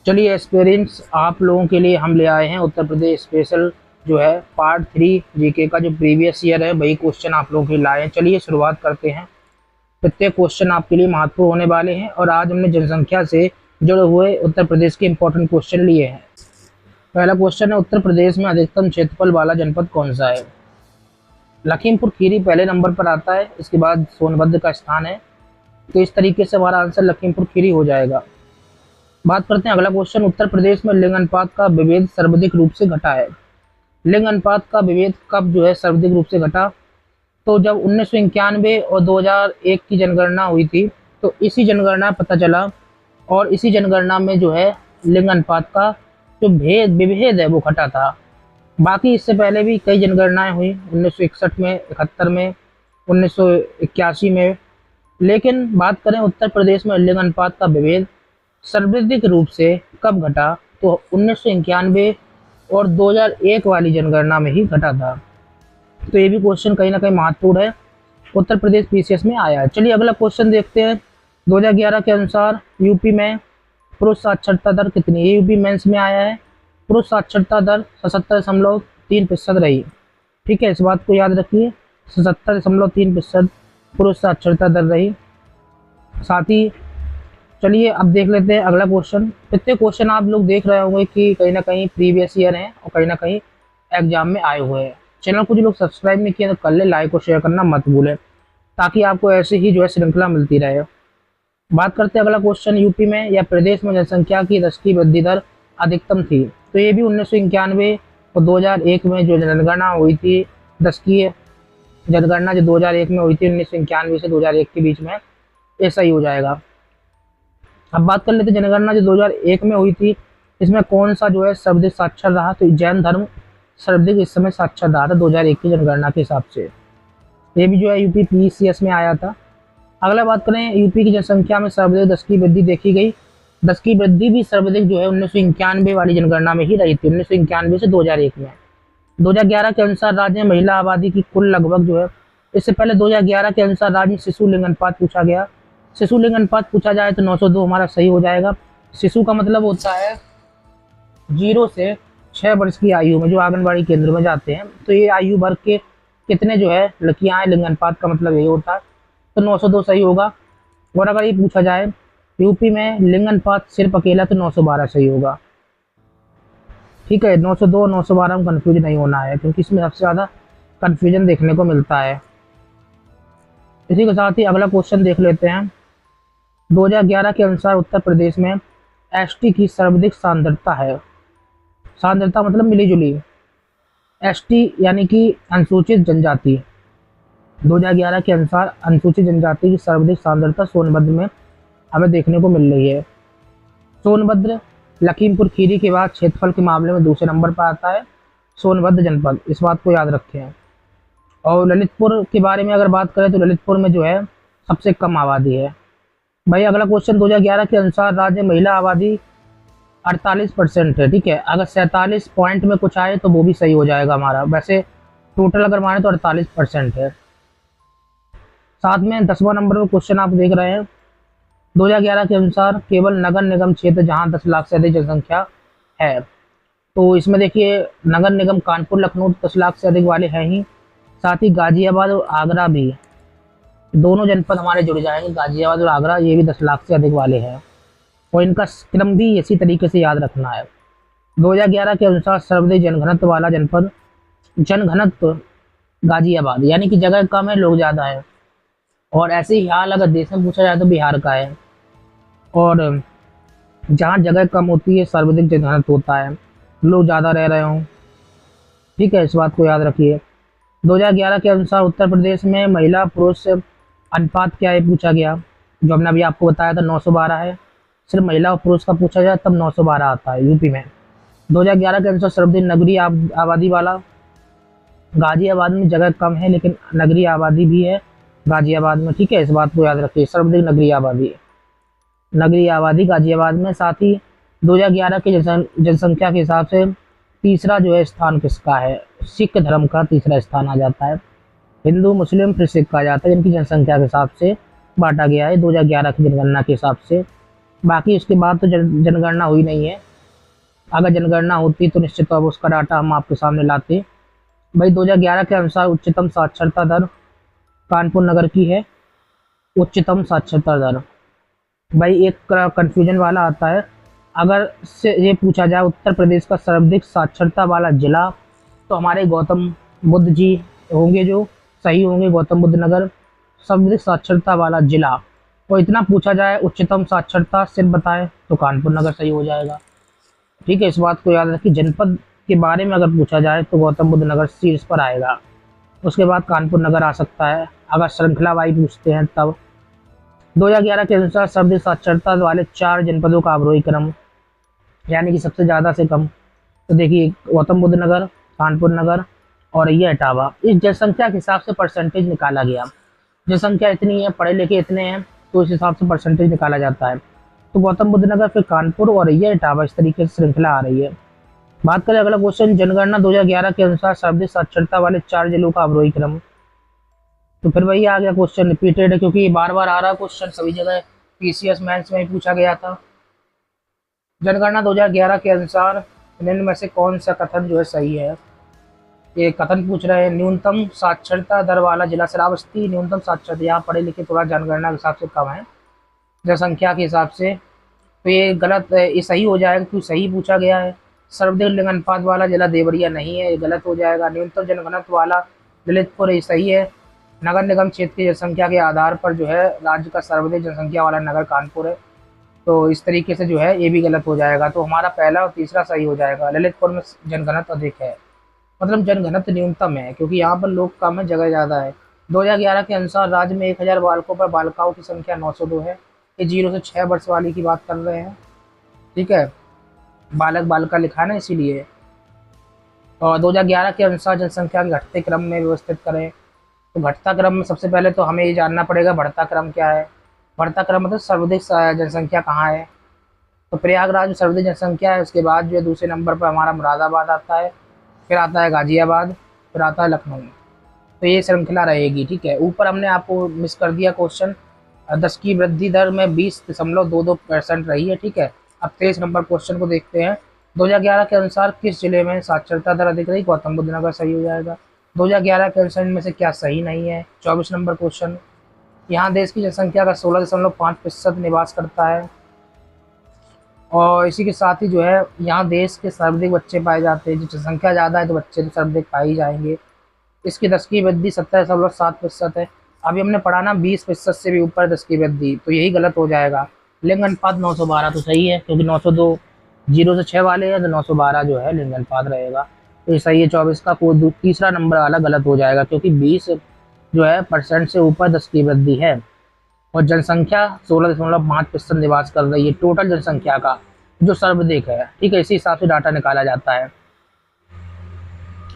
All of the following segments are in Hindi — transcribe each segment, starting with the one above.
चलिए एस्पिरेंट्स, आप लोगों के लिए हम ले आए हैं उत्तर प्रदेश स्पेशल जो है पार्ट 3 जीके का। जो प्रीवियस ईयर है वही क्वेश्चन आप लोगों के लिए लाए हैं। चलिए शुरुआत करते हैं। प्रत्येक क्वेश्चन आपके लिए महत्वपूर्ण होने वाले हैं और आज हमने जनसंख्या से जुड़े हुए उत्तर प्रदेश के इंपॉर्टेंट क्वेश्चन लिए हैं। पहला क्वेश्चन है, उत्तर प्रदेश में अधिकतम क्षेत्रफल वाला जनपद कौन सा है? लखीमपुर खीरी पहले नंबर पर आता है, इसके बाद सोनभद्र का स्थान है। तो इस तरीके से हमारा आंसर लखीमपुर खीरी हो जाएगा। बात करते हैं अगला क्वेश्चन, उत्तर प्रदेश में लिंग अनुपात का विभेद सर्वाधिक रूप से घटा है। लिंग अनुपात का विभेद कब जो है सर्वाधिक रूप से घटा? तो जब 1991 और 2001 की जनगणना हुई थी, तो इसी जनगणना पता चला और इसी जनगणना में जो है लिंग अनुपात का जो विभेद है वो घटा था। बाकी इससे पहले भी कई जनगणनाएं हुई, 1961 में, 71 में, 1981 में। लेकिन बात करें उत्तर प्रदेश में लिंग अनुपात का विभेद सर्वाधिक रूप से कब घटा, तो 1991 और 2001 वाली जनगणना में ही घटा था। तो ये भी क्वेश्चन कहीं ना कहीं महत्वपूर्ण है, उत्तर प्रदेश पीसीएस में आया है। चलिए अगला क्वेश्चन देखते हैं। 2011 के अनुसार यूपी में पुरुष साक्षरता दर कितनी है? यूपी मेंस में आया है, पुरुष साक्षरता दर 77.3% रही। ठीक है, इस बात को याद रखिए, 77.3% पुरुष साक्षरता दर रही। साथ ही चलिए अब देख लेते हैं अगला क्वेश्चन। प्रत्येक क्वेश्चन आप लोग देख रहे होंगे कि कहीं ना कहीं प्रीवियस ईयर है और कहीं ना कहीं एग्जाम में आए हुए हैं। चैनल को जो लोग सब्सक्राइब नहीं किए तो कर ले, लाइक और शेयर करना मत भूलें ताकि आपको ऐसे ही जो है श्रृंखला मिलती रहे। बात करते हैं अगला क्वेश्चन, यूपी में या प्रदेश में जनसंख्या की दशकीय वृद्धि दर अधिकतम थी? तो ये भी 1991 और 2001 में जो जनगणना हुई थी, दशकीय जनगणना जो 2001 में हुई थी, 1991 से 2001 के बीच में, ऐसा ही हो जाएगा। अब बात कर लेते हैं जनगणना जो 2001 में हुई थी, इसमें कौन सा जो है सर्वाधिक साक्षर रहा? तो जैन धर्म सर्वाधिक इस समय साक्षर रहा था 2001 की जनगणना के हिसाब से। ये भी जो है यूपी पीसीएस में आया था। अगला बात करें, यूपी की जनसंख्या में सर्वाधिक 10 की वृद्धि देखी गई। 10 की वृद्धि भी सर्वाधिक जो है 1991 वाली जनगणना में ही रही थी, 1991 से 2001 में। 2011 के अनुसार राज्य में महिला आबादी की कुल लगभग जो है, इससे पहले 2011 के अनुसार राज्य में शिशु लिंग अनुपात पूछा गया। शिशु लिंग अनुपात पूछा जाए तो 902 हमारा सही हो जाएगा। शिशु का मतलब होता है 0 से 6 वर्ष की आयु में जो आंगनबाड़ी केंद्र में जाते हैं, तो ये आयु वर्ग के कितने जो है लड़कियां हैं, लिंग अनुपात का मतलब यही होता है। तो 902 सही होगा। और अगर ये पूछा जाए यूपी में लिंग अनुपात सिर्फ अकेला, तो 912 सही होगा। ठीक है, 902 और 912 में कन्फ्यूज नहीं होना है क्योंकि इसमें सबसे ज़्यादा कन्फ्यूजन देखने को मिलता है। इसी के साथ ही अगला क्वेश्चन देख लेते हैं। 2011 के अनुसार उत्तर प्रदेश में एसटी की सर्वाधिक सांद्रता है। सांद्रता मतलब मिली जुली, एसटी यानी कि अनुसूचित जनजाति। 2011 के अनुसार अनुसूचित जनजाति की सर्वाधिक सांद्रता सोनभद्र में हमें देखने को मिल रही है। सोनभद्र लखीमपुर खीरी के बाद क्षेत्रफल के मामले में दूसरे नंबर पर आता है सोनभद्र जनपद, इस बात को याद रखें। और ललितपुर के बारे में अगर बात करें तो ललितपुर में जो है सबसे कम आबादी है। भाई अगला क्वेश्चन, 2011 के अनुसार राज्य महिला आबादी 48% है। ठीक है, अगर 47 पॉइंट में कुछ आए तो वो भी सही हो जाएगा हमारा। वैसे टोटल अगर माने तो 48% है। साथ में 10वां नंबर पर क्वेश्चन आप देख रहे हैं, 2011 के अनुसार केवल नगर निगम क्षेत्र जहां 10 लाख से अधिक जनसंख्या है, तो इसमें देखिए नगर निगम कानपुर लखनऊ 10 लाख से अधिक वाले हैं ही, साथ ही गाजियाबाद और आगरा भी, दोनों जनपद हमारे जुड़ जाएंगे, गाजियाबाद और आगरा, ये भी 10 लाख से अधिक वाले हैं। और इनका क्रम भी इसी तरीके से याद रखना है। 2011 के अनुसार सर्वाधिक जनघनत्व वाला जनपद, जनघनत्व गाजियाबाद, यानी कि जगह कम है लोग ज़्यादा है। और ऐसे ही हाल अगर देश में पूछा जाए तो बिहार का है। और जहाँ जगह कम होती है सर्वाधिक जनघनत्व होता है, लोग ज़्यादा रह रहे हों। ठीक है, इस बात को याद रखिए। 2011 के अनुसार उत्तर प्रदेश में महिला पुरुष अनुपात क्या है पूछा गया, जो हमने अभी आपको बताया था 912 है। सिर्फ महिला और पुरुष का पूछा जाए तब 912 आता है यूपी में। 2011 के अनुसार सर्वाधिक नगरीय आबादी वाला गाजियाबाद में, जगह कम है लेकिन नगरीय आबादी भी है गाजियाबाद में। ठीक है, इस बात को याद रखिए, सर्वाधिक नगरीय आबादी गाजियाबाद में। साथ ही 2011 के जनसंख्या के हिसाब से तीसरा जो है स्थान किसका है? सिख धर्म का तीसरा स्थान आ जाता है। हिंदू मुस्लिम फिर सिख आ जाता है, जिनकी जनसंख्या के हिसाब से बांटा गया है 2011 की जनगणना के हिसाब से। बाकी उसके बाद तो जनगणना हुई नहीं है। अगर जनगणना होती तो निश्चित तौर पर उसका डाटा हम आपके सामने लाते। भाई 2011 के अनुसार उच्चतम साक्षरता दर कानपुर नगर की है। उच्चतम साक्षरता दर, भाई एक कंफ्यूजन वाला आता है। अगर से ये पूछा जाए उत्तर प्रदेश का सर्वाधिक साक्षरता वाला जिला, तो हमारे गौतम बुद्ध जी होंगे जो सही होंगे, गौतम बुद्ध नगर सर्वाधिक साक्षरता वाला जिला। और इतना पूछा जाए उच्चतम साक्षरता सिर्फ बताएं तो कानपुर नगर सही हो जाएगा। ठीक है, इस बात को याद रखिए। जनपद के बारे में अगर पूछा जाए तो गौतम बुद्ध नगर शीर्ष पर आएगा, उसके बाद कानपुर नगर आ सकता है अगर श्रृंखला वाई पूछते हैं तब। 2011 के अनुसार सर्वाधिक साक्षरता वाले 4 जनपदों का अवरोही क्रम, यानी कि सबसे ज़्यादा से कम, तो देखिए गौतम बुद्ध नगर, कानपुर नगर और ये इटावा। इस जनसंख्या के हिसाब से परसेंटेज निकाला गया। जनसंख्या इतनी है, पढ़े लिखे इतने हैं, तो इस हिसाब से परसेंटेज निकाला जाता है। तो गौतम बुद्ध नगर, फिर कानपुर और ये इटावा, इस तरीके से श्रृंखला आ रही है। बात करें अगला क्वेश्चन, जनगणना 2011 के अनुसार सर्वाधिक साक्षरता वाले 4 जिलों का अवरोही क्रम। तो फिर वही आ गया, क्वेश्चन रिपीटेड है क्योंकि ये बार बार आ रहा है क्वेश्चन, सभी जगह पीसीएस मेंस में ही पूछा गया था। जनगणना 2011 के अनुसार निम्न में से कौन सा कथन जो है सही है। ये कथन पूछ रहे हैं, न्यूनतम साक्षरता दर वाला जिला श्रावस्ती। न्यूनतम साक्षरता, यहाँ पढ़े लिखे थोड़ा जनगणना के हिसाब से कम है जनसंख्या के हिसाब से, तो ये गलत है, ये सही हो जाएगा क्योंकि सही पूछा गया है। सर्वाधिक लिंग अनुपात वाला जिला देवरिया नहीं है, ये गलत हो जाएगा। न्यूनतम जनघनत्व वाला ललितपुर, ये सही है। नगर निगम क्षेत्र की जनसंख्या के आधार पर जो है राज्य का सर्वाधिक जनसंख्या वाला नगर कानपुर है, तो इस तरीके से जो है ये भी गलत हो जाएगा। तो हमारा पहला और तीसरा सही हो जाएगा। ललितपुर में जनघनत्व अधिक है, मतलब जनघनत्व न्यूनतम है क्योंकि यहाँ पर लोग कम है, जगह ज़्यादा है। 2011 के अनुसार राज्य में 1000 बालकों पर बालिकाओं की संख्या 902 है। ये 0 से 6 वर्ष वाली की बात कर रहे हैं, ठीक है, बालक बालिका लिखा है ना इसीलिए। और 2011 के अनुसार जनसंख्या के घटते क्रम में व्यवस्थित करें, तो घटता क्रम में सबसे पहले तो हमें ये जानना पड़ेगा बढ़ता क्रम क्या है। बढ़ता क्रम मतलब सर्वाधिक जनसंख्या कहाँ है, तो प्रयागराज में सर्वाधिक जनसंख्या है। उसके बाद जो है दूसरे नंबर पर हमारा मुरादाबाद आता है, फिर आता है गाजियाबाद, फिर आता है लखनऊ। तो ये श्रृंखला रहेगी, ठीक है। ऊपर हमने आपको मिस कर दिया क्वेश्चन, 10 की वृद्धि दर में 20.22% रही है, ठीक है। अब 23 नंबर क्वेश्चन को देखते हैं। 2011 के अनुसार किस जिले में साक्षरता दर अधिक रही, गौतम बुद्ध नगर सही हो जाएगा। 2011 के अनुसार इनमें से क्या सही नहीं है। 24 नंबर क्वेश्चन, यहाँ देश की जनसंख्या का 16.5% निवास करता है और इसी के साथ ही जो है यहाँ देश के सर्वाधिक बच्चे पाए जाते हैं। जनसंख्या ज़्यादा है तो बच्चे तो सर्वाधिक पाए ही जाएंगे। इसकी 10 की वृद्धि 17.7% है। अभी हमने पढ़ा ना 20% से भी ऊपर 10 की वृद्धि, तो यही गलत हो जाएगा। लिंग अनुपात 912 तो सही है क्योंकि 902 0 से 6 वाले हैं, तो 912 जो है लिंग अनुपात रहेगा, तो ये सही है। 24 का कोई तीसरा नंबर वाला गलत हो जाएगा क्योंकि 20 जो है % से ऊपर 10 की वृद्धि है और जनसंख्या 16.5% निवास कर रही है टोटल जनसंख्या का, जो सर्वाधिक है, ठीक है। इसी हिसाब से डाटा निकाला जाता है।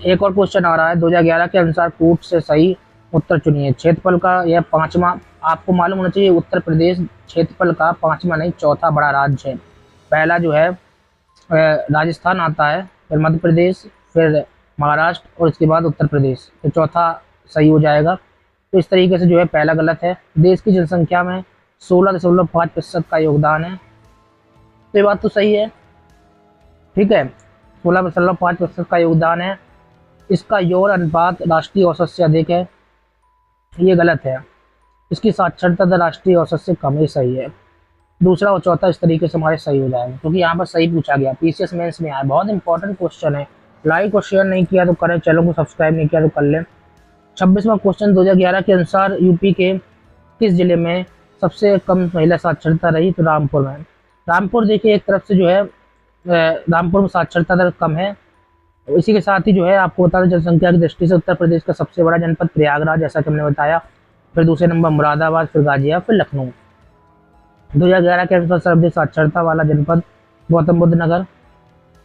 एक और क्वेश्चन आ रहा है, 2011 के अनुसार कूट से सही उत्तर चुनिए। क्षेत्रफल का यह 5वां, आपको मालूम होना चाहिए उत्तर प्रदेश क्षेत्रफल का 5वां नहीं 4था बड़ा राज्य है। पहला जो है राजस्थान आता है, फिर मध्य प्रदेश, फिर महाराष्ट्र और इसके बाद उत्तर प्रदेश, तो चौथा सही हो जाएगा। तो इस तरीके से जो है पहला गलत है। देश की जनसंख्या में 16.5% का योगदान है, तो ये बात तो सही है, ठीक है। 16.5% का योगदान है। इसका यौन अनुपात राष्ट्रीय औसत से अधिक है, ये गलत है। इसकी साक्षरता दर राष्ट्रीय औसत से कम ही सही है। दूसरा और चौथा इस तरीके से हमारे सही हो जाएंगे क्योंकि यहाँ पर सही पूछा गया, पीसीएस मेंस में आया। बहुत इंपॉर्टेंट क्वेश्चन है। लाइक और शेयर नहीं किया तो करें, चैनल को सब्सक्राइब नहीं किया तो कर लें। 26वां क्वेश्चन, 2011 के अनुसार यूपी के किस जिले में सबसे कम महिला साक्षरता रही, तो रामपुर में। रामपुर देखिए एक तरफ से जो है रामपुर में साक्षरता दर कम है, इसी के साथ ही जो है आपको बता दें जनसंख्या की दृष्टि से उत्तर प्रदेश का सबसे बड़ा जनपद प्रयागराज, जैसा कि हमने बताया, फिर दूसरे नंबर मुरादाबाद, फिर गाजियाबाद, फिर लखनऊ। 2011 के अनुसार सर्वाधिक साक्षरता वाला जनपद गौतम बुद्ध नगर।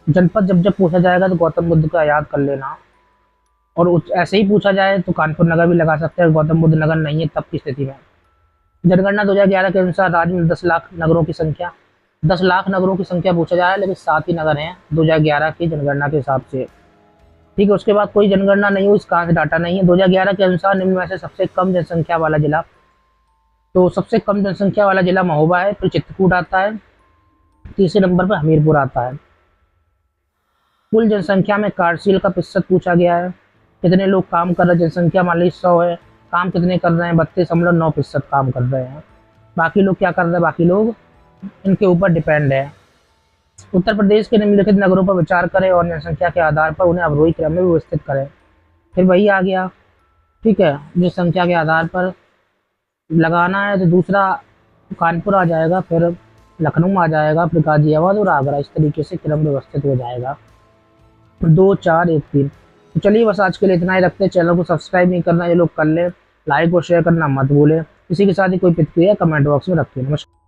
जनपद जब जब पूछा जाएगा तो गौतम बुद्ध का याद कर लेना, और ऐसे ही पूछा जाए तो कानपुर नगर भी लगा सकते हैं, गौतम बुद्ध नगर नहीं है तब की स्थिति में। जनगणना 2011 के अनुसार राज्य में 10 लाख नगरों की संख्या, 10 लाख नगरों की संख्या पूछा जा रहा है, लेकिन 7 ही नगर हैं 2011 की जनगणना के हिसाब से, ठीक है। उसके बाद कोई जनगणना नहीं हुई, इस कारण से डाटा नहीं है। 2011 के अनुसार निम्न में से सबसे कम जनसंख्या वाला जिला, तो सबसे कम जनसंख्या वाला जिला महोबा है, फिर चित्रकूट आता है, तीसरे नंबर पर हमीरपुर आता है। कुल जनसंख्या में कार्यशील का प्रतिशत पूछा गया है, कितने लोग काम कर रहे हैं। जनसंख्या मान लीजिए 100 है, काम कितने कर रहे हैं, 32.9% काम कर रहे हैं। बाकी लोग क्या कर रहे हैं, बाकी लोग इनके ऊपर डिपेंड है। उत्तर प्रदेश के निम्नलिखित नगरों पर विचार करें और जनसंख्या के आधार पर उन्हें अवरोही क्रम में व्यवस्थित करें। फिर वही आ गया, ठीक है, जनसंख्या के आधार पर लगाना है तो दूसरा कानपुर आ जाएगा, फिर लखनऊ आ जाएगा, फिर गाजियाबाद और आगरा, इस तरीके से क्रम व्यवस्थित हो जाएगा। 2 4 1 3। तो चलिए बस आज के लिए इतना ही रखते हैं। चैनल को सब्सक्राइब नहीं करना ये लोग कर ले, लाइक और शेयर करना मत भूलें। इसी के साथ ही कोई प्रतिक्रिया कमेंट बॉक्स में रखिए। नमस्कार।